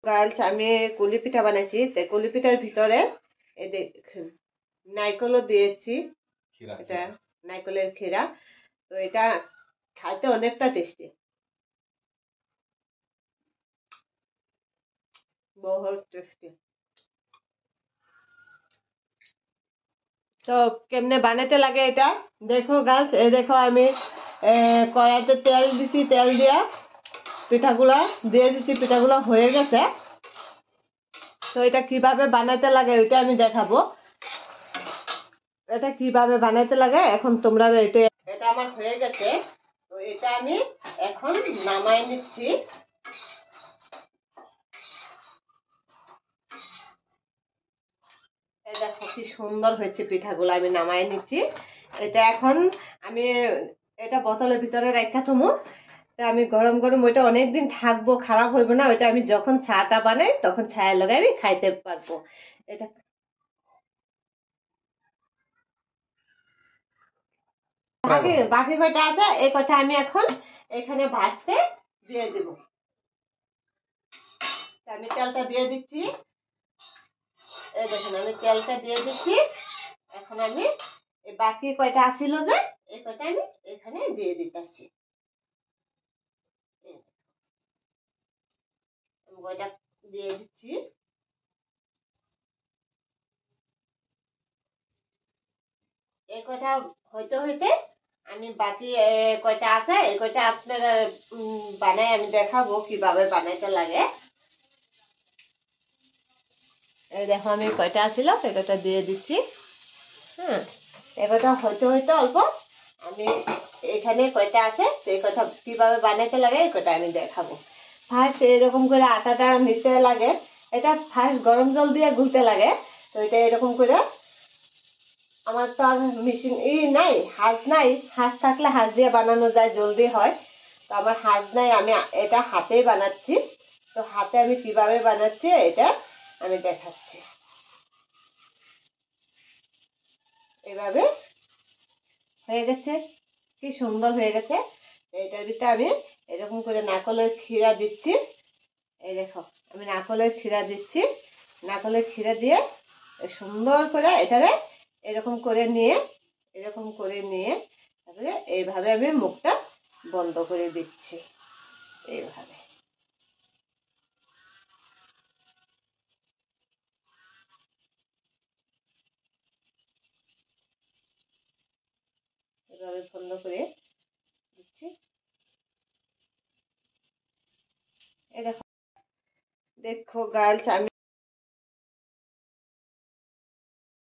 Girls আমি কুলি পিঠা বানাইছি। কুলি পিঠার ভিতরে এই দেখুন নারকেলও দিয়েছি, এটা নারকেলের ক্ষীরা। তো এটা খাইতে অনেকটা টেস্টি, বহুত টেস্টি। তো কেমনে বানাতে লাগে এটা দেখো গাছ। এই দেখো আমি কড়াইতে তেল দিছি, তেল দিয়া পিঠাগুলা দিয়ে দিছি, পিঠাগুলো হয়ে গেছে। তো এটা কিভাবে বানাতে লাগে ওইটা আমি দেখাবো। এটা কিভাবে বানাতে লাগে এখন তোমরা এটা আমার হয়ে গেছে। তো এটা আমি এখন নামাই নিচ্ছি। এই দেখো কি সুন্দর হয়েছে পিঠাগুলো, আমি নামাই নিচ্ছি। এটা এখন আমি এটা বোতলের ভিতরে রাখা থমু। আমি গরম গরম ওইটা অনেকদিন থাকবো, খারাপ হইব না। ওইটা আমি যখন চাটা বানাই তখন ছায়া লাগাই আমি খাইতে পারবো। এটা বাকি বাকি কয়টা আছে, এই কয়টা আমি এখন এখানে ভাজতে দিয়ে দিব। আমি তেলটা দিয়ে দিচ্ছি। এই দেখুন আমি তেলটা দিয়ে দিচ্ছি। এখন আমি এই বাকি কয়টা আছিল যে এই কয়টা আমি এখানে দিয়ে দিতেছি। কয়টা দিয়ে দিচ্ছি। এই কয়টা হইতে হইতে আমি বাকি কয়টা আছে এই কয়টা আপনারা বানাই আমি দেখাবো কিভাবে বানাইতে লাগে। এই দেখো আমি কয়টা আছিল এই কয়টা দিয়ে দিচ্ছি। হ্যাঁ, এই কয়টা হইতে হইতে অল্প আমি এখানে কয়টা আছে সেই কয়টা কিভাবে বানাইতে লাগে এই কয়টা আমি দেখাবো। ফার্স্ট এরকম করে আটাটা নিতে লাগে। এটা ফার্স্ট গরম জল দিয়ে গুলতে লাগে। তো এটা এরকম করে, আমার তো আর মেশিন নাই, হাঁস নাই। হাঁস থাকলে হাঁস দিয়ে বানানো যায়, জলদি হয়। তো আমার হাঁস নাই, আমি এটা হাতেই বানাচ্ছি। তো হাতে আমি কিভাবে বানাচ্ছি এটা আমি দেখাচ্ছি। এভাবে হয়ে গেছে, কি সুন্দর হয়ে গেছে। এটার ভিতরে আমি এরকম করে নারকেলের ক্ষীরা দিচ্ছি। এই দেখো আমি নারকেলের ক্ষীরা দিচ্ছি। নারকেলের ক্ষীরা দিয়ে সুন্দর করে এটারে এরকম করে নিয়ে তারপরে এইভাবে আমি মুখটা বন্ধ করে দিচ্ছি। এইভাবে এভাবে বন্ধ করে দিচ্ছি। এই দেখো দেখো গার্লস আমি